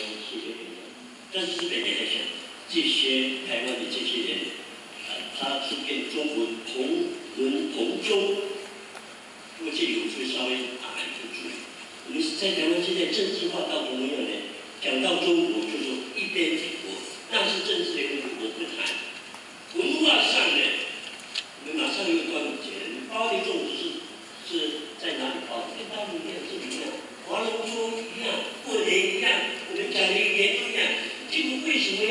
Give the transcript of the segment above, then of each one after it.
谢谢领导。但是本来想，这些台湾的这些人，他是跟中国同文同宗，过去有时稍微打一个住。我们在台湾现在政治化到什么样呢？讲到中国就说一边一国，那是政治的问题，我不谈。文化上呢，我们马上又端午节了，包的粽子是在哪里包？跟大陆一样，这里一样，划龙舟一样，过年一样，我们讲的语言都一样。这个为什么要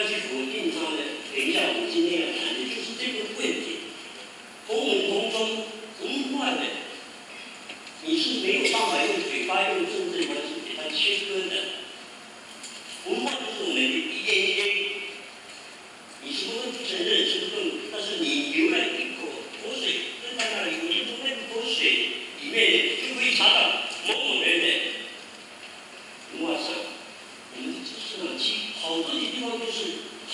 去否定它呢？等一下，我们今天要谈的就是这个问题。同文同宗，文化呢，你是没有办法用嘴巴、用政治方式给它切割的。文化就是我们的 DNA。你什么都不承认，什么都，但是你流了一口口水，在那里，你从那个口水里面就可以查到某某人的文化上，我们的知识上，其实好多的地方都是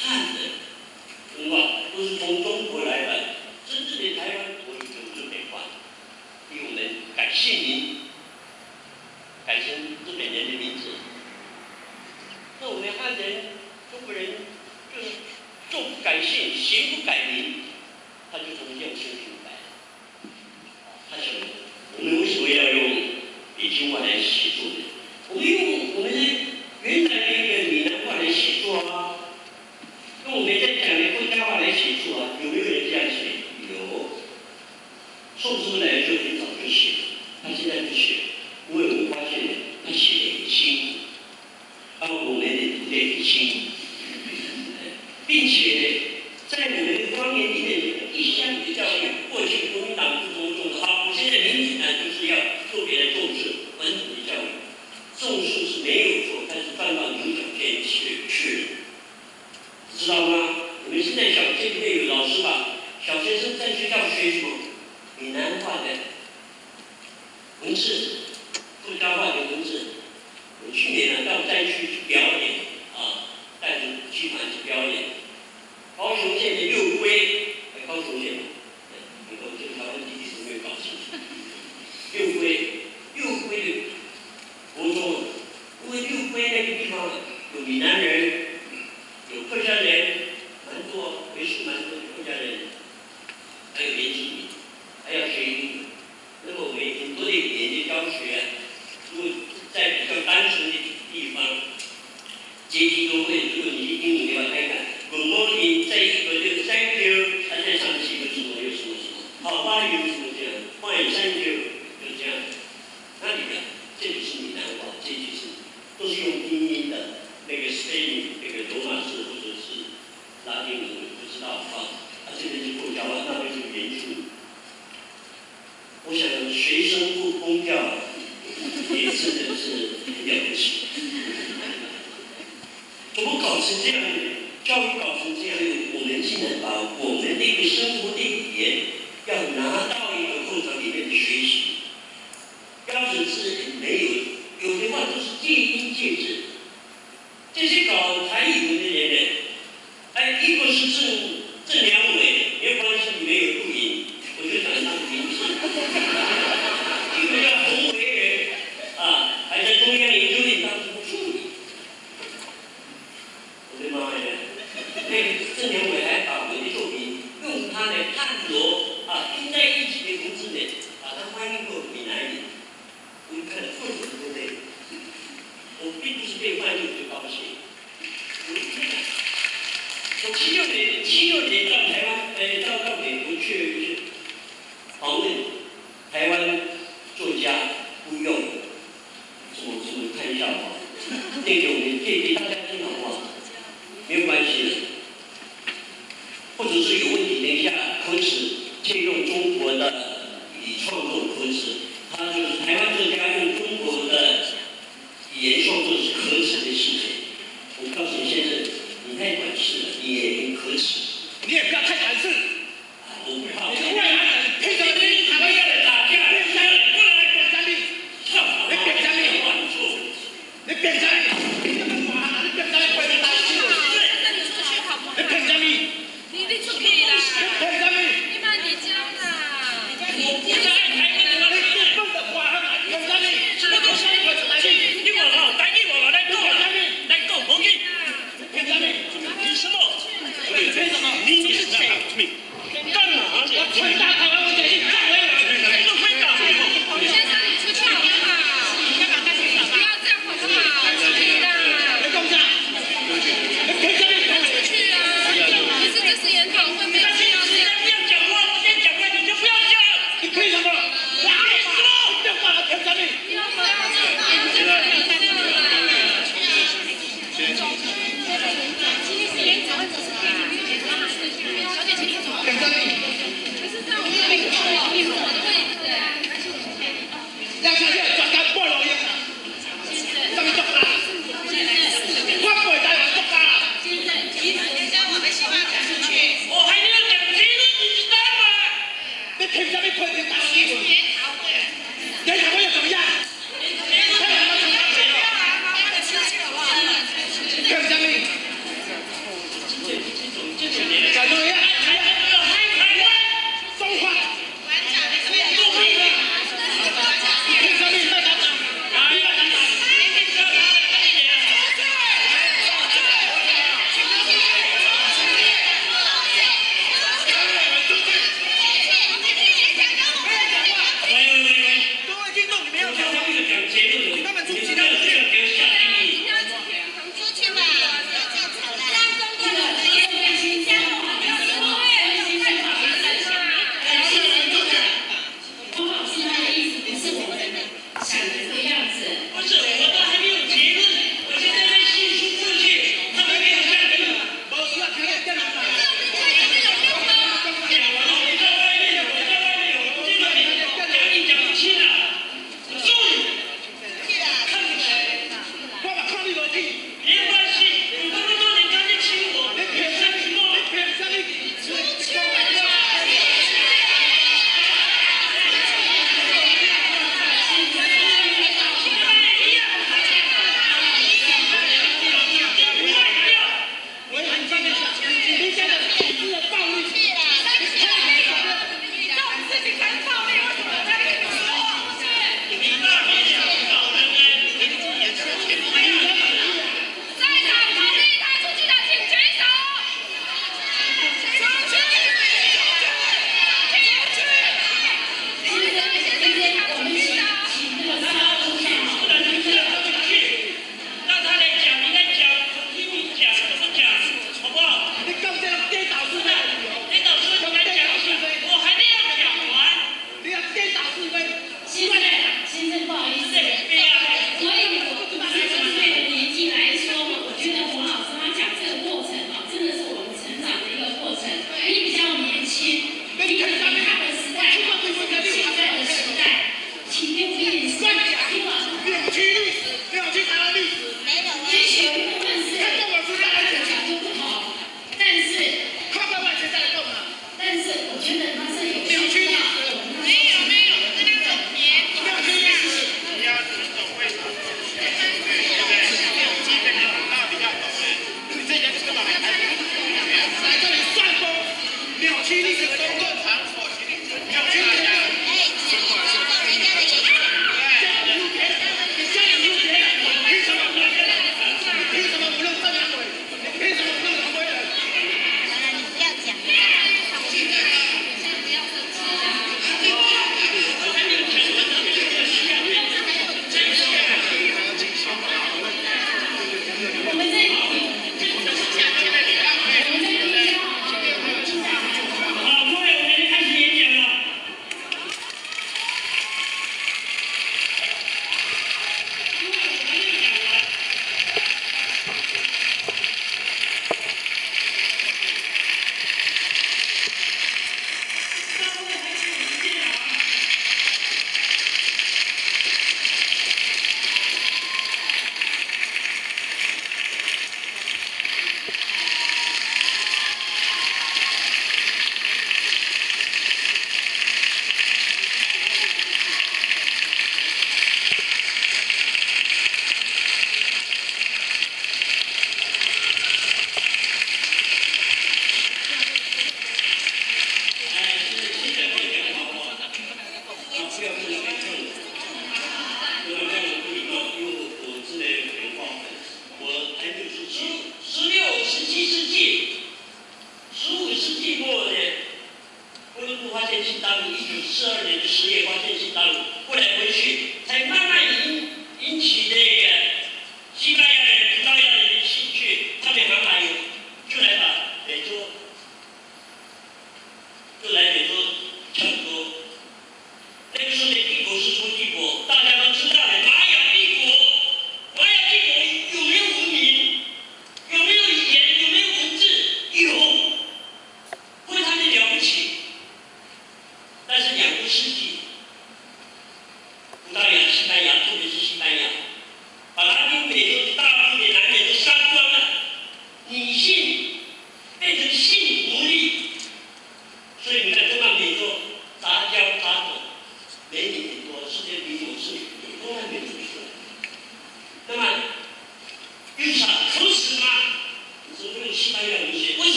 汉人文化，都是从中国来的。真正的台湾国语就准备换，因为我们改姓名，改成日本人的名字。那我们汉人、中国人就是。做不改姓，行不改名，他就从用姓名改。他想，我们为什么要用北京话来写作呢？我们用我们的原来的一个闽南话来写作啊，用我们在讲的客家话来写作啊，有没有人这样写？有。宋之来就很早就写了，他现在不写，因为我发现他写的很清，我们的读的很清。并且在我们的方言里面，一乡的教育，过去国民党不重视，好，现在民进党就是要特别的重视本土的教育，重视是没有错，但是放到牛角尖去了，知道吗？我们现在这里面有老师吧，小学生在学校学什么？闽南话的文字，客家话的文字。我去年到灾区去表演带着剧团去表演。高雄县的六龟，高雄县，我这个台湾地理是没有搞清楚。六龟的国中，因为六龟那个地方有闽南人，有客家人，蛮多，为数蛮多的客家人，还有原住民，还要学英语。那么我们很多的语言的教学，如果在比较单纯的地方，阶梯都会，如果你去英语的话，看一看。Good morning， 在一个就 Thank you， 还在上几个什么有什么什么，好吧有什么这样，欢迎 Thank you， 就这样。那里面这里是闽南话，这里是都是用拼音的那个 spelling， 那个罗马字或者是拉丁文，不知道这边是客家话，那边是原住民。我想学生不公教，也真的是很了不起。怎么搞成这样的？教育搞成这样，我们竟然把我们那个生活的语言要拿到一个课堂里面去学习，标准是没有，有的话都是借音借字。这些搞台语文的人呢，一个是郑良伟，没有关系，你没有录音，我就讲他的名字。一个叫洪维仁，还在中央研究院当助理。我的妈呀！那个郑良伟还把我的作品用他的汉罗拼在一起的文字呢，把它翻译过闽南语。我看了混混都累。我并不是被翻译就高兴。我76年到台湾，到美国去访问台湾作家吴用，我看一下吧。那个我们给大家听好不好？没有关系的。或者是有问题，等一下可耻借用中国的语创作可耻，他就是台湾作家用中国的语言创作是可耻的事情。我告诉你先生，你太短视了，你也很可耻。你也不要太短视。我不怕。你是外来人，凭什么跟台湾要来打架？变相你过来变相你，你变相你，你变相你，你这个马你变相你快点打死我！你变相你。你的出去啦！你把你教啦！我不是爱台湾的，你不能管他，变相你，什么东西你往后带。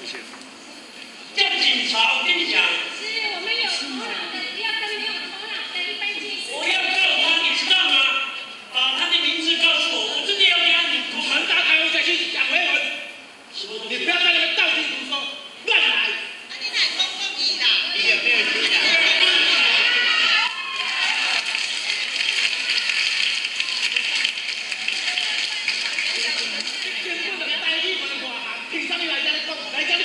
叫警察，我跟你讲，是我们有头脑的，要跟没有头脑的一般见识。我要告他，你知道吗？把他的名字告诉我，我真的要给他你传达台湾再去讲回文。你不要在那边道听途说，乱来。你哪公公你啦？你有没有听讲？根本的代理我的外行，凭啥你来这里讲？来这里